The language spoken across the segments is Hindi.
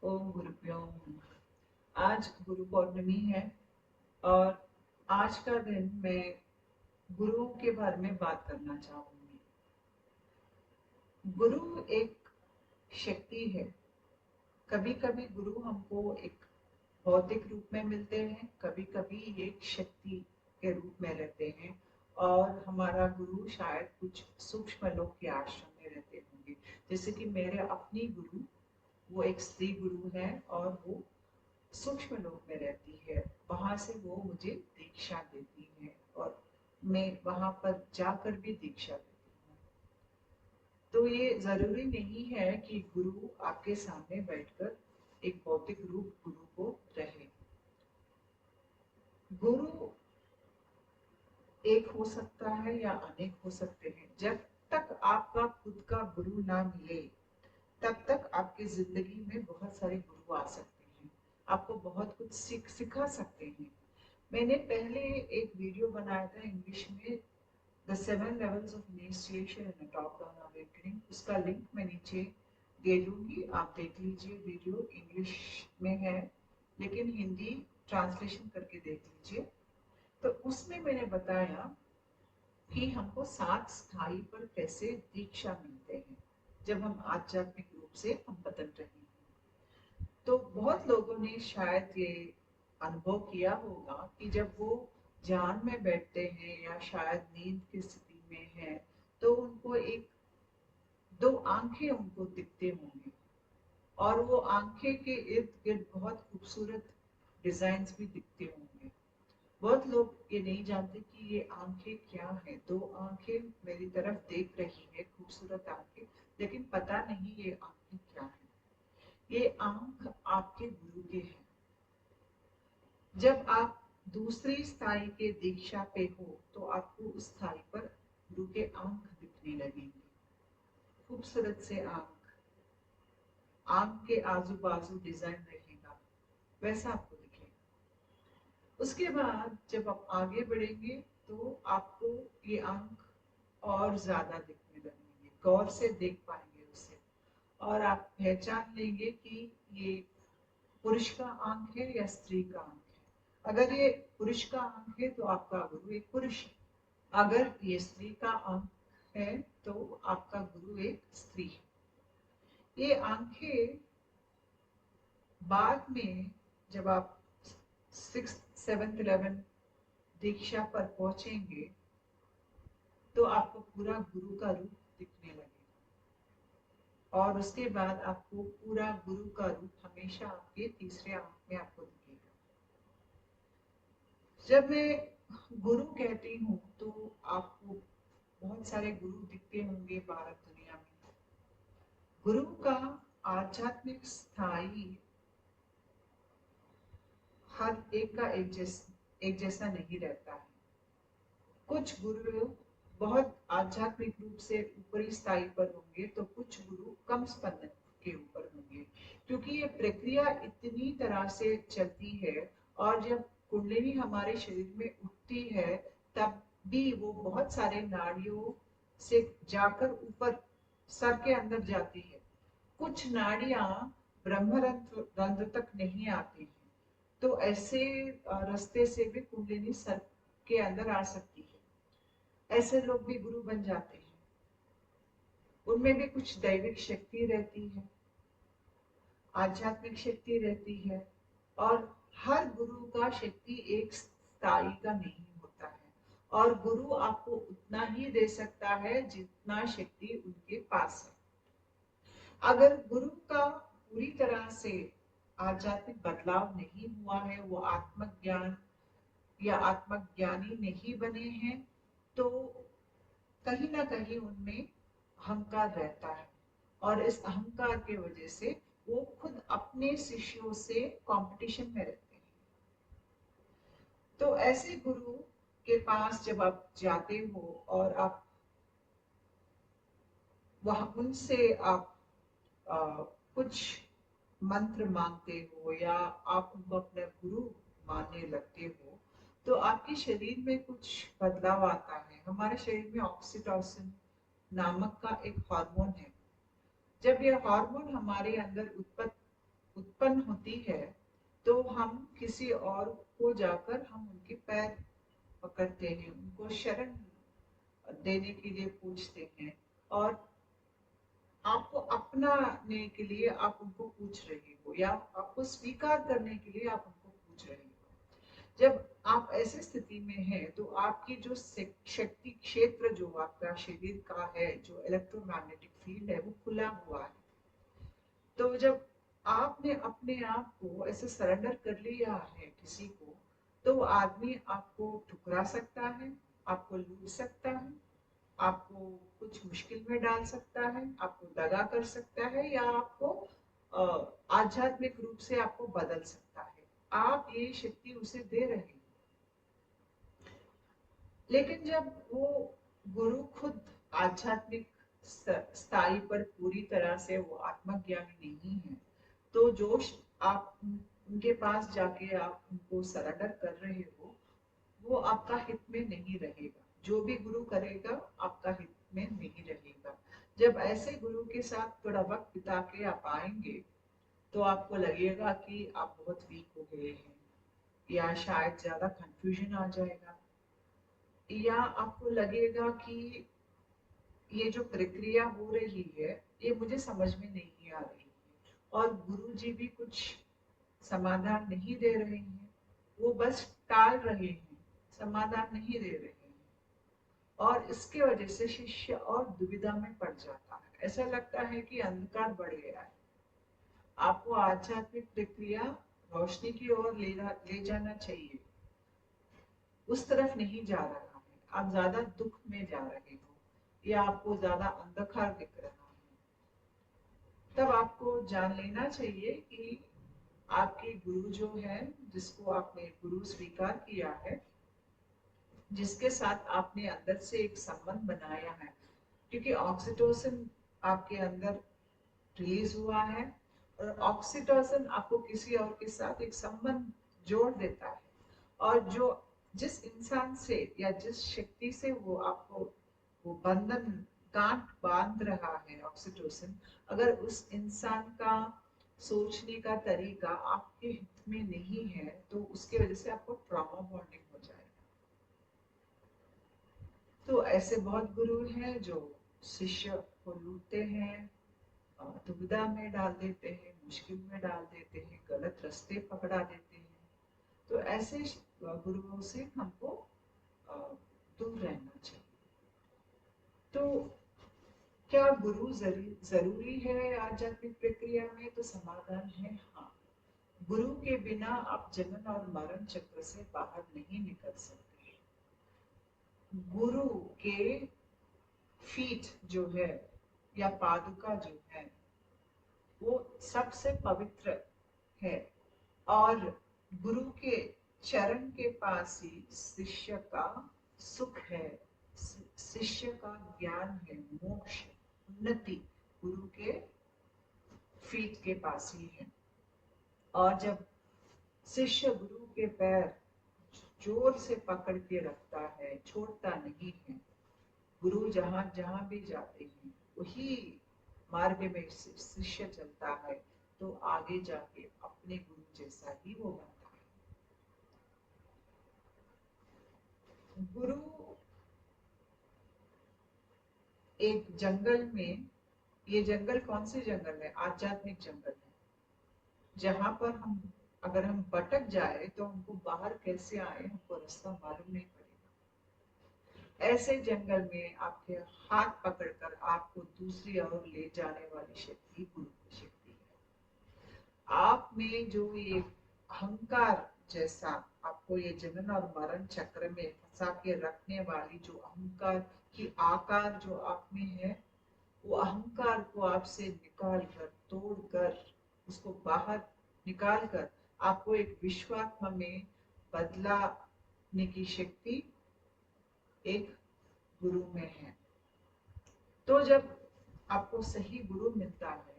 ओम गुरुभ्यो नमः। आज गुरु पौर्णमी है और आज का दिन मैं गुरुओं के बारे में बात करना चाहूंगी। गुरु एक शक्ति है। कभी कभी गुरु हमको एक भौतिक रूप में मिलते हैं, कभी कभी एक शक्ति के रूप में रहते हैं और हमारा गुरु शायद कुछ सूक्ष्म लोक के आश्रम में रहते होंगे। जैसे कि मेरे अपनी गुरु, वो एक स्त्री गुरु है और वो सूक्ष्म लोक में रहती है। वहां से वो मुझे दीक्षा देती है और मैं वहां पर जाकर भी दीक्षा देती हूँ। तो ये जरूरी नहीं है कि गुरु आपके सामने बैठकर एक भौतिक रूप गुरु को रहे। गुरु एक हो सकता है या अनेक हो सकते हैं। जब तक आपका खुद का गुरु ना मिले तब तक आपकी जिंदगी में बहुत सारे गुरु आ सकते हैं, आपको बहुत कुछ सिखा सकते हैं। मैंने पहले एक वीडियो बनाया था इंग्लिश में, the 7 levels of initiation in top down awakening. उसका लिंक मैं नीचे दे दूंगी, आप देख लीजिए। वीडियो इंग्लिश में है लेकिन हिंदी ट्रांसलेशन करके देख लीजिए। तो उसमें मैंने बताया कि हमको 7 स्थाई पर कैसे दीक्षा मिलते हैं जब हम आध्यात्मिक रूप से हम बदल रहे हैं। तो बहुत लोगों ने शायद ये अनुभव किया होगा कि जब वो ध्यान में बैठते हैं या शायद नींद की स्थिति में है तो उनको एक दो आंखें उनको दिखते होंगे और वो आंखें के इर्द गिर्द बहुत खूबसूरत डिजाइन भी दिखते होंगे। बहुत लोग ये नहीं जानते कि ये आंखें क्या है। 2 आंखें मेरी तरफ देख रही है, खूबसूरत आंखें, लेकिन पता नहीं ये आंखें क्या है। ये आंख आपके गुरु के हैं। जब आप दूसरी स्थाई के दीक्षा पे हो तो आपको उस स्थाई पर गुरु के आंख दिखने लगेंगे, खूबसूरत से आंख। आंख के आजू बाजू डिजाइन रहेगा, वैसा आपको दिखेगा। उसके बाद जब आप आगे बढ़ेंगे तो आपको ये आंख और ज्यादा दिखने लगेंगे, गौर से देख पाएंगे उसे और आप पहचान लेंगे कि ये पुरुष का आंख है या स्त्री का आंख है। अगर ये पुरुष का आंख है तो आपका गुरु एक पुरुष है, अगर ये स्त्री का आंख है तो आपका गुरु एक स्त्री है। ये आंखें बाद में जब आप 6th 7th 11th दीक्षा पर पहुंचेंगे तो आपको पूरा गुरु का रूप दिखने लगेगा और उसके बाद आपको पूरा गुरु का रूप हमेशा आपके तीसरे आंख में आपको दिखेगा। जब मैं गुरु कहती हूँ तो आपको बहुत सारे गुरु दिखते होंगे भारत दुनिया में। गुरु का आध्यात्मिक स्थाई हर एक का एक जैसा नहीं रहता है। कुछ गुरु बहुत आध्यात्मिक रूप से ऊपरी स्थाई पर होंगे तो कुछ गुरु कम स्पंदन के ऊपर होंगे, क्योंकि ये प्रक्रिया इतनी तरह से चलती है। और जब कुंडलिनी हमारे शरीर में उठती है तब भी वो बहुत सारे नाड़ियों से जाकर ऊपर सर के अंदर जाती है। कुछ नाड़ियां ब्रह्मरंध्र तक नहीं आती हैं, तो ऐसे रास्ते से भी कुंडलिनी सर के अंदर आ सकती है। ऐसे लोग भी गुरु बन जाते हैं। उनमें भी कुछ दैविक शक्ति रहती है, आध्यात्मिक शक्ति रहती है और हर गुरु का शक्ति एक स्थायी का नहीं होता है और गुरु आपको उतना ही दे सकता है जितना शक्ति उनके पास है। अगर गुरु का पूरी तरह से आध्यात्मिक बदलाव नहीं हुआ है, वो आत्मज्ञान या आत्मज्ञानी नहीं बने हैं, तो कहीं ना कहीं उनमें अहंकार रहता है और इस अहंकार के वजह से वो खुद अपने शिष्यों से कंपटीशन में रहते हैं। तो ऐसे गुरु के पास जब आप जाते हो और आप वहां उनसे आप आ, कुछ मंत्र मांगते हो या आप उनको अपना गुरु मानने लगते हो तो आपके शरीर में कुछ बदलाव आता है। हमारे शरीर में ऑक्सीटोसिन नामक का एक हार्मोन है। जब यह हार्मोन हमारे अंदर उत्पन्न उत्पन्न होती है तो हम किसी और को जाकर हम उनके पैर पकड़ते हैं, उनको शरण देने के लिए पूछते हैं, और आपको अपनाने के लिए आप उनको पूछ रहे हो या आपको स्वीकार करने के लिए आप उनको पूछ रहे हो। जब आप ऐसी स्थिति में हैं तो आपकी जो शक्ति क्षेत्र जो आपका शरीर का है, जो इलेक्ट्रोमैग्नेटिक फील्ड है, वो खुला हुआ है। तो जब आपने अपने आप को ऐसे सरेंडर कर लिया है किसी को, तो वो आदमी आपको ठुकरा सकता है, आपको लूट सकता है, आपको कुछ मुश्किल में डाल सकता है, आपको दगा कर सकता है, या आपको आध्यात्मिक रूप से आपको बदल सकता है। आप ये शक्ति उसे दे रहे हैं। लेकिन जब वो गुरु खुद आध्यात्मिक स्थाई पर पूरी तरह से वो आत्मज्ञानी नहीं है, तो जो आप उनके पास जाके आप उनको सरेंडर कर रहे हो, वो आपका हित में नहीं रहेगा। जो भी गुरु करेगा आपका हित में नहीं रहेगा। जब ऐसे गुरु के साथ थोड़ा वक्त बिता के आप आएंगे तो आपको लगेगा कि आप बहुत वीक हो गए हैं, या शायद ज्यादा कंफ्यूजन आ जाएगा, या आपको लगेगा कि ये जो प्रक्रिया हो रही है ये मुझे समझ में नहीं आ रही है, और गुरु जी भी कुछ समाधान नहीं दे रहे हैं, वो बस टाल रहे हैं, समाधान नहीं दे रहे हैं, और इसके वजह से शिष्य और दुविधा में पड़ जाता है। ऐसा लगता है कि अंधकार बढ़ गया है। आपको आध्यात्मिक प्रक्रिया रोशनी की ओर ले जाना चाहिए, उस तरफ नहीं जा रहा है। आप ज्यादा दुख में जा रहे हो, या आपको ज्यादा अंधकार दिख रहा है। तब आपको जान लेना चाहिए कि आपके गुरु जो है, जिसको आपने गुरु स्वीकार किया है, जिसके साथ आपने अंदर से एक संबंध बनाया है, क्योंकि ऑक्सीटोसिन आपके अंदर रिलीज हुआ है, और ऑक्सीटोसिन आपको किसी और के साथ एक संबंध जोड़ देता है, और जो जिस इंसान से या जिस शक्ति से वो आपको वो बंधन गांठ बांध रहा है ऑक्सीटोसिन, अगर उस इंसान का सोचने का तरीका आपके हित में नहीं है तो उसकी वजह से आपको ट्रॉमा बॉन्डिंग हो जाएगा। तो ऐसे बहुत गुरु हैं जो शिष्य को लूटते हैं, दुविधा में डाल देते हैं, मुश्किल में डाल देते हैं, गलत रास्ते पकड़ा देते हैं। तो ऐसे गुरुओं से हमको दूर रहना चाहिए। तो क्या गुरु जरूरी है आध्यात्मिक प्रक्रिया में? तो समाधान है हाँ। गुरु के बिना आप जन्म और मरण चक्र से बाहर नहीं निकल सकते। गुरु के फीट जो है या पादुका जो है वो सबसे पवित्र है, और गुरु के चरण के पास ही शिष्य का सुख है, शिष्य का ज्ञान है, मोक्ष, उन्नति गुरु के फीट के पास ही है। और जब शिष्य गुरु के पैर जोर से पकड़ के रखता है, छोड़ता नहीं है, गुरु जहां जहां भी जाते हैं वही मार्ग में शिष्य चलता है, तो आगे जाके अपने गुरु जैसा ही वो बनता है। गुरु एक जंगल में, ये जंगल कौन से जंगल है? आध्यात्मिक जंगल है, जहां पर हम अगर हम भटक जाए तो हमको बाहर कैसे आए हमको रास्ता मालूम नहीं पड़ेगा। ऐसे जंगल में आपके हाथ पकड़कर आपको दूसरी ओर ले जाने वाली शक्ति गुरु की शक्ति है। आप में जो ये अहंकार जैसा आपको ये जन्म और मरण चक्र में फंसा के रखने वाली जो अहंकार की आकार जो आप में है, वो अहंकार को आपसे निकाल कर, तोड़ कर, उसको बाहर निकाल कर आपको एक विश्वात्मा में बदलाने की शक्ति एक गुरु में है। तो जब आपको सही गुरु मिलता है,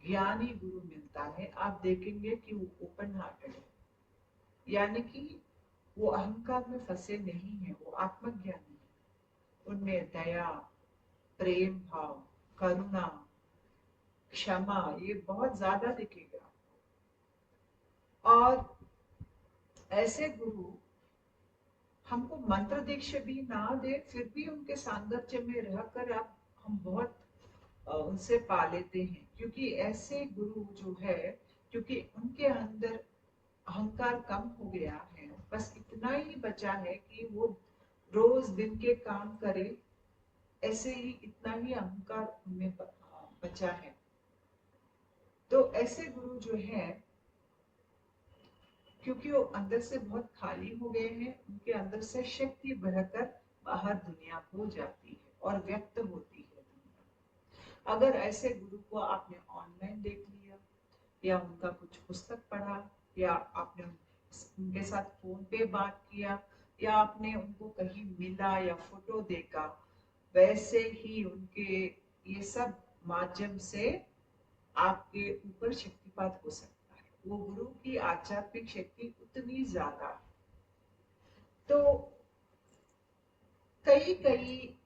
ज्ञानी गुरु मिलता है, आप देखेंगे कि वो ओपन हार्टेड है, यानी कि वो अहंकार में फंसे नहीं है, वो आत्मज्ञानी है। उनमें दया, प्रेम भाव, करुणा, क्षमा, ये बहुत ज्यादा दिखेगा। और ऐसे गुरु हमको मंत्र दीक्षा भी ना दे, फिर भी उनके सांगत्य में रहकर आप हम बहुत उनसे पा लेते हैं, क्योंकि ऐसे गुरु जो है, क्योंकि उनके अंदर अहंकार कम हो गया है, बस इतना ही बचा है कि वो रोज दिन के काम करे, ऐसे ही इतना ही अहंकार उनमें बचा है। तो ऐसे गुरु जो है, क्योंकि वो अंदर से बहुत खाली हो गए हैं, उनके अंदर से शक्ति बहकर बाहर दुनिया को जाती है और व्यक्त होती है दुनिया। अगर ऐसे गुरु को आपने ऑनलाइन देख लिया, या उनका कुछ पुस्तक पढ़ा, या आपने उनके साथ फोन पे बात किया, या आपने उनको कहीं मिला या फोटो देखा, वैसे ही उनके ये सब माध्यम से आपके ऊपर शक्तिपात हो सकता है। वो गुरु की आध्यात्मिक शक्ति उतनी ज्यादा है। तो कई कई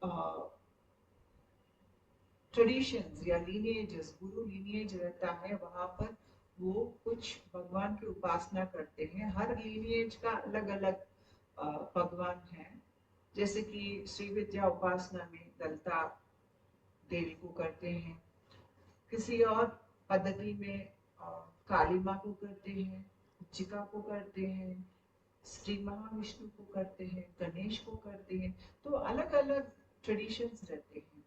ट्रेडिशंस या लीनिएजेस, गुरु लीनिएज रहता है, वहां पर वो कुछ भगवान की उपासना करते हैं। हर लीनिएज का अलग अलग भगवान है। जैसे कि श्री विद्या उपासना में ललिता देवी को करते हैं, किसी और पद्धति में काली माँ को करते हैं, उच्चिका को करते हैं, श्री महाविष्णु को करते हैं, गणेश को करते हैं। तो अलग अलग ट्रेडिशंस रहते हैं।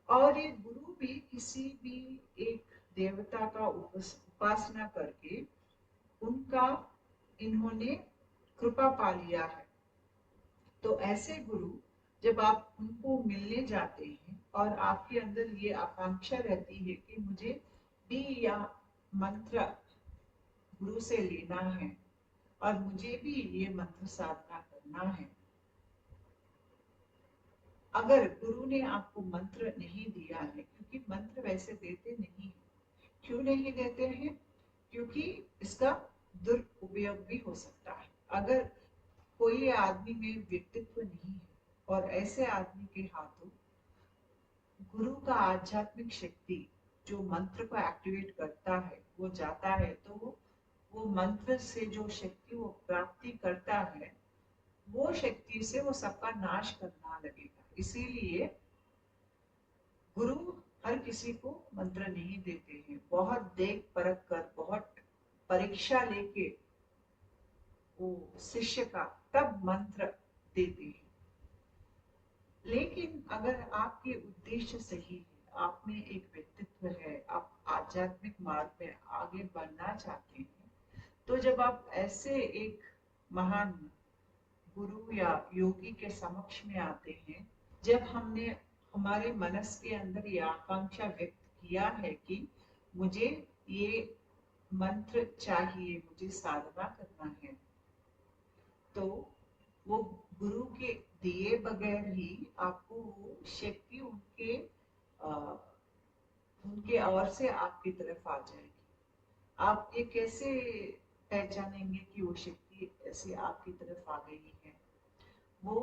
और ये गुरु भी किसी भी एक देवता का उपासना करके उनका इन्होंने कृपा पा लिया है। तो ऐसे गुरु जब आप उनको मिलने जाते हैं और आपके अंदर ये आकांक्षा रहती है कि मुझे भी या मंत्र गुरु से लेना है और मुझे भी ये मंत्र साधना करना है। अगर गुरु ने आपको मंत्र नहीं दिया है, क्योंकि मंत्र वैसे देते नहीं है, क्यों नहीं देते हैं? क्योंकि इसका दुरुपयोग भी हो सकता है। अगर कोई आदमी में व्यक्तित्व नहीं है और ऐसे आदमी के हाथों गुरु का आध्यात्मिक शक्ति जो मंत्र को एक्टिवेट करता है वो जाता है, तो वो मंत्र से जो शक्ति वो प्राप्ति करता है, वो शक्ति से वो सबका नाश करना लगेगा। इसीलिए गुरु हर किसी को मंत्र नहीं देते हैं। बहुत देख परख कर, बहुत परीक्षा लेके वो शिष्य का तब मंत्र देते हैं। लेकिन अगर आपके उद्देश्य सही है, आप में एक व्यक्तित्व है, आप आध्यात्मिक मार्ग में आगे बढ़ना चाहते हैं, तो जब आप ऐसे एक महान गुरु या योगी के समक्ष में आते हैं, जब हमने हमारे मनस के अंदर ये आकांक्षा व्यक्त किया है कि मुझे ये मंत्र चाहिए, मुझे साधना करना है, तो वो गुरु के दिए बगैर ही आपको वो शक्ति उनके ओर से आपकी तरफ आ जाएगी। आप ये कैसे पहचानेंगे कि वो शक्ति ऐसे आपकी तरफ आ गई है? वो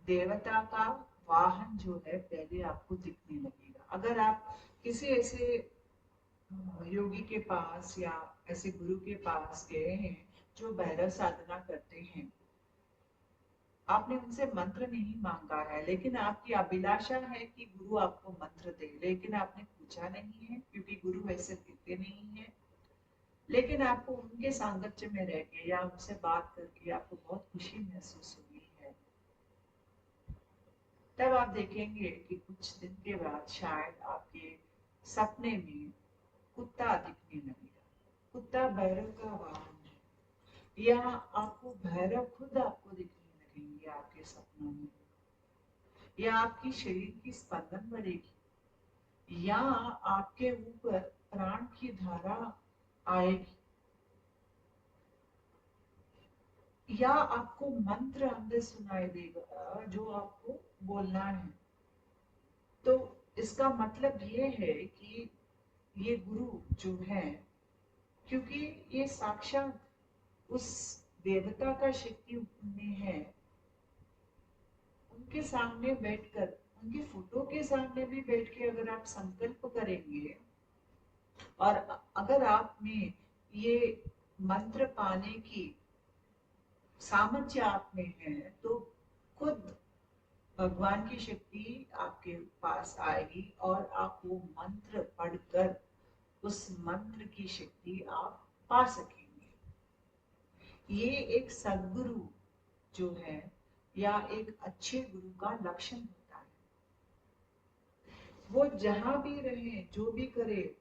देवता का वाहन जो है पहले आपको दिखने लगेगा। अगर आप किसी ऐसे योगी के पास या ऐसे गुरु के पास गए हैं जो भैरव साधना करते हैं, आपने उनसे मंत्र नहीं मांगा है, लेकिन आपकी अभिलाषा है कि गुरु आपको मंत्र दे, लेकिन आपने पूछा नहीं है क्योंकि गुरु वैसे देते नहीं है। लेकिन आपको उनके सांगत्य में रह के या उनसे बात करके आपको बहुत खुशी महसूस हुई है, तब आप देखेंगे कि कुछ दिन के बाद शायद आपके सपने में कुत्ता दिखने लगेगा। कुत्ता भैरव का वाहन है, या आपको भैरव खुद आपको दिखने लगेंगे आपके सपनों में, या आपकी शरीर की स्पंदन बढ़ेगी, या आपके ऊपर प्राण की धारा आएगी, या आपको मंत्र अंदर सुनाई देगा जो आपको बोलना है। तो इसका मतलब ये है कि ये गुरु जो है, क्योंकि ये साक्षात उस देवता का शक्ति उनमें है, उनके सामने बैठकर, उनके फोटो के सामने भी बैठ के अगर आप संकल्प करेंगे और अगर आप में ये मंत्र पाने की सामर्थ्य आप में है तो खुद भगवान की शक्ति आपके पास आएगी और आप वो मंत्र पढ़कर उस मंत्र की शक्ति आप पा सकेंगे। ये एक सद्गुरु जो है या एक अच्छे गुरु का लक्षण होता है। वो जहां भी रहे, जो भी करे,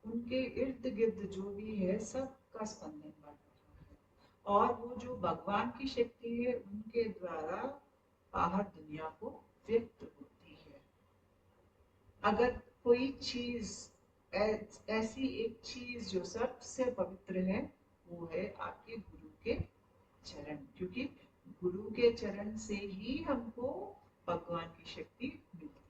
उनके इर्द गिर्द जो भी है सबका स्पंदन बढ़ रहा है और वो जो भगवान की शक्ति है उनके द्वारा बाहर दुनिया को व्यक्त होती है। अगर कोई चीज ऐसी एक चीज जो सबसे पवित्र है वो है आपके गुरु के चरण, क्योंकि गुरु के चरण से ही हमको भगवान की शक्ति मिलती है।